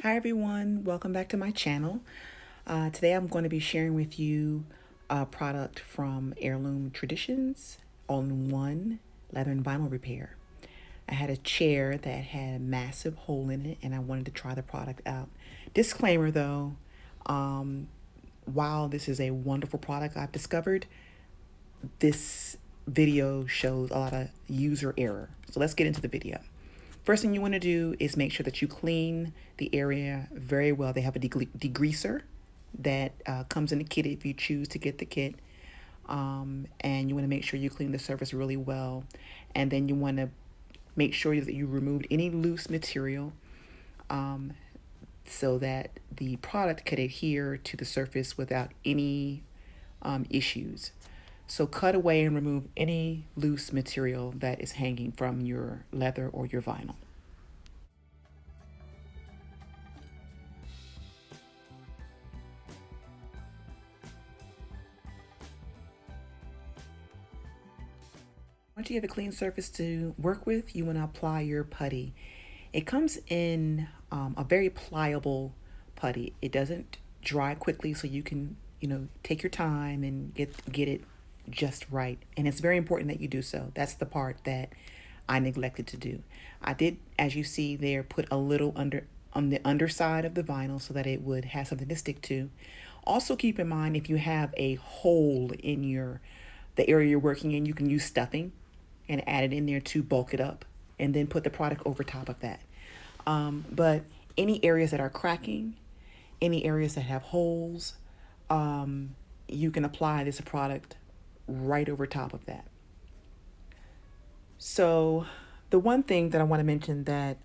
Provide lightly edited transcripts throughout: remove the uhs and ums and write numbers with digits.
Hi everyone, welcome back to my channel. Today I'm going to be sharing with you a product from Heirloom Traditions, all-in-one leather and vinyl repair. I had a chair that had a massive hole in it and I wanted to try the product out. Disclaimer though, while this is a wonderful product I've discovered, this video shows a lot of user error. So let's get into the video. First thing you want to do is make sure that you clean the area very well. They have a degreaser that comes in the kit if you choose to get the kit. And you want to make sure you clean the surface really well. And then you want to make sure that you removed any loose material so that the product could adhere to the surface without any issues. So cut away and remove any loose material that is hanging from your leather or your vinyl. Once you have a clean surface to work with, you want to apply your putty. It comes in a very pliable putty. It doesn't dry quickly, so you can, take your time and get it just right. And it's very important that you do so. That's the part that I neglected to do. I did, as you see there, put a little on the underside of the vinyl so that it would have something to stick to. Also keep in mind, if you have a hole in the area you're working in, you can use stuffing and add it in there to bulk it up and then put the product over top of that. But any areas that are cracking, any areas that have holes, you can apply this product right over top of that. So the one thing that I want to mention that,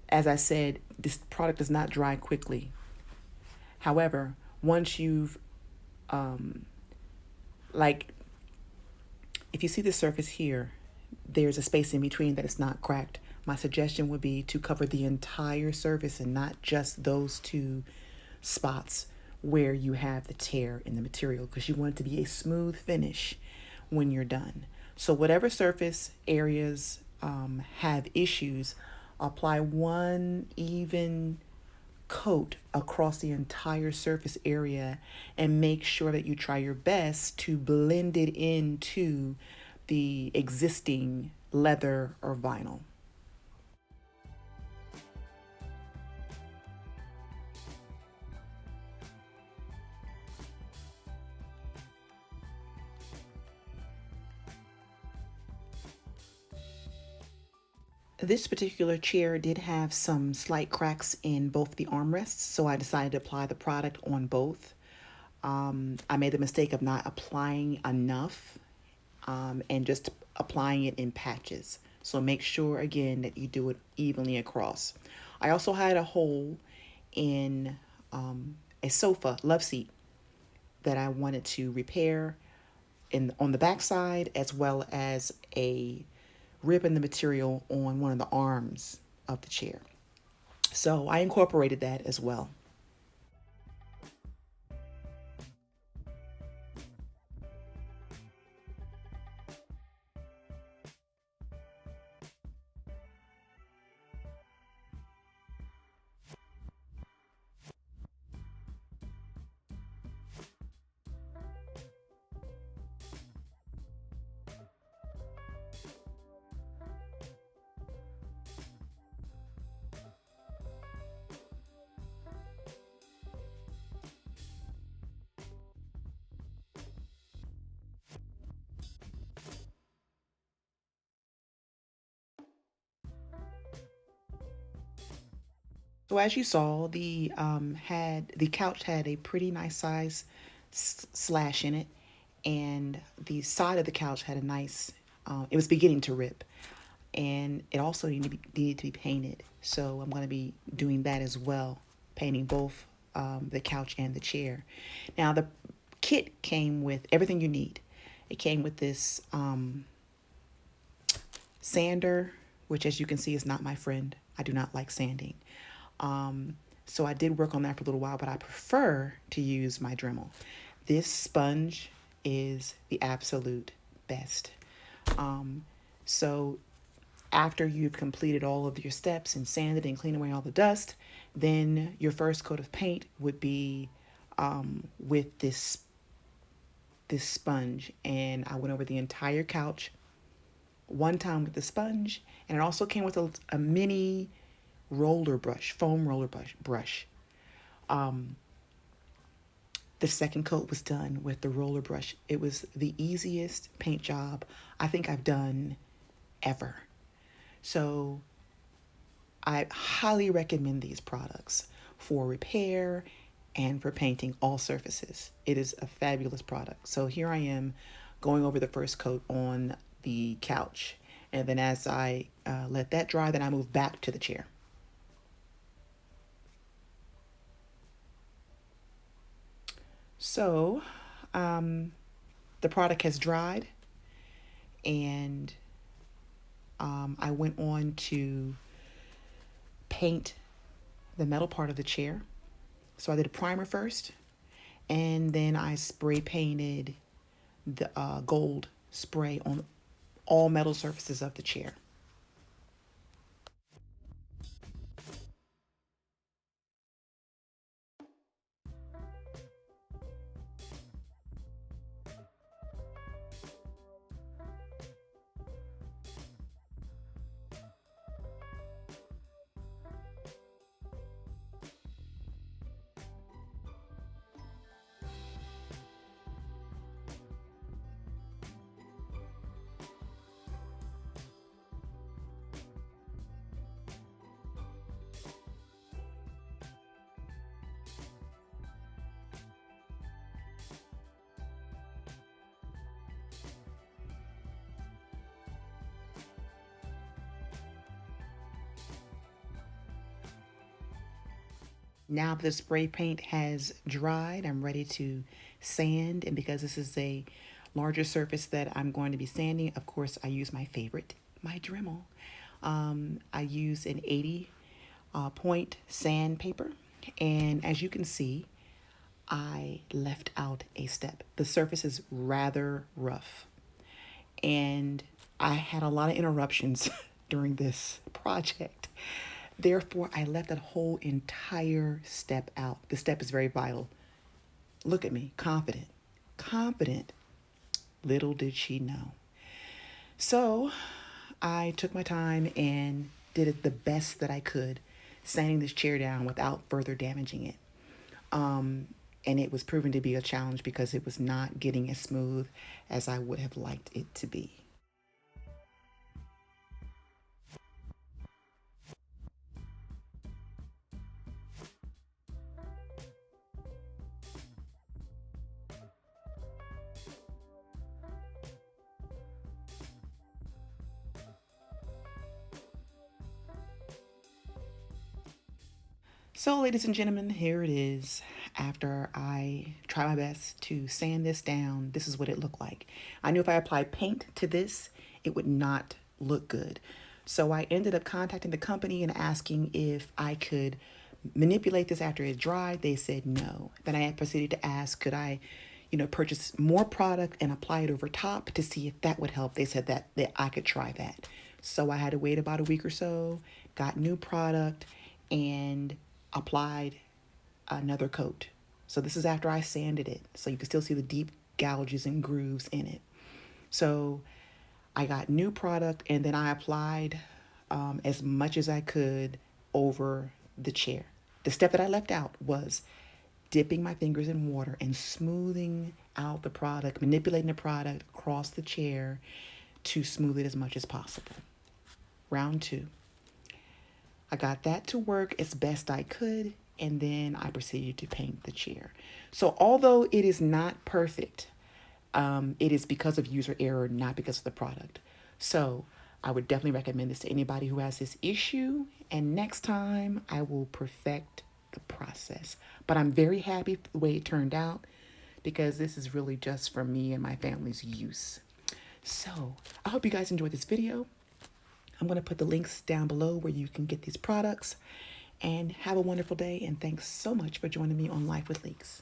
as I said, this product does not dry quickly. However, once you've, if you see the surface here, there's a space in between that is not cracked. My suggestion would be to cover the entire surface and not just those two spots where you have the tear in the material, because you want it to be a smooth finish when you're done. So whatever surface areas have issues, apply one even coat across the entire surface area and make sure that you try your best to blend it into the existing leather or vinyl. This particular chair did have some slight cracks in both the armrests, so I decided to apply the product on both. I made the mistake of not applying enough and just applying it in patches. So make sure, again, that you do it evenly across. I also had a hole in a sofa love seat that I wanted to repair on the back side, as well as a rip in the material on one of the arms of the chair. So I incorporated that as well. So as you saw, the couch had a pretty nice size slash in it, and the side of the couch had a nice. It was beginning to rip, and it also needed to be painted. So I'm going to be doing that as well, painting both the couch and the chair. Now the kit came with everything you need. It came with this sander, which, as you can see, is not my friend. I do not like sanding. So I did work on that for a little while, but I prefer to use my Dremel. This sponge is the absolute best. So After you've completed all of your steps and sanded and cleaned away all the dust, then your first coat of paint would be with this sponge. And I went over the entire couch one time with the sponge, and it also came with a mini roller brush, foam roller brush. The second coat was done with the roller brush. It was the easiest paint job I think I've done ever. So I highly recommend these products for repair and for painting all surfaces. It is a fabulous product. So here I am going over the first coat on the couch. And then as I let that dry, then I move back to the chair. So the product has dried, and I went on to paint the metal part of the chair. So I did a primer first, and then I spray painted the gold spray on all metal surfaces of the chair. Now the spray paint has dried, I'm ready to sand. And because this is a larger surface that I'm going to be sanding, of course, I use my favorite, my Dremel. I use an 80 point sandpaper. And as you can see, I left out a step. The surface is rather rough. And I had a lot of interruptions during this project. Therefore, I left that whole entire step out. The step is very vital. Look at me, confident, confident. Little did she know. So I took my time and did it the best that I could, sanding this chair down without further damaging it. And it was proven to be a challenge because it was not getting as smooth as I would have liked it to be. So, ladies and gentlemen, here it is. After I try my best to sand this down, this is what it looked like. I knew if I applied paint to this, it would not look good. So I ended up contacting the company and asking if I could manipulate this after it dried. They said no. Then I proceeded to ask, could I, purchase more product and apply it over top to see if that would help. They said that I could try that. So I had to wait about a week or so, got new product, and applied another coat. So this is after I sanded it. So you can still see the deep gouges and grooves in it. So I got new product, and then I applied as much as I could over the chair. The step that I left out was dipping my fingers in water and smoothing out the product, manipulating the product across the chair to smooth it as much as possible. Round two. I got that to work as best I could, and then I proceeded to paint the chair. So although it is not perfect, it is because of user error, not because of the product. So I would definitely recommend this to anybody who has this issue, and next time I will perfect the process. But I'm very happy with the way it turned out because this is really just for me and my family's use. So I hope you guys enjoyed this video. I'm going to put the links down below where you can get these products. And have a wonderful day. And thanks so much for joining me on Life with Leeks.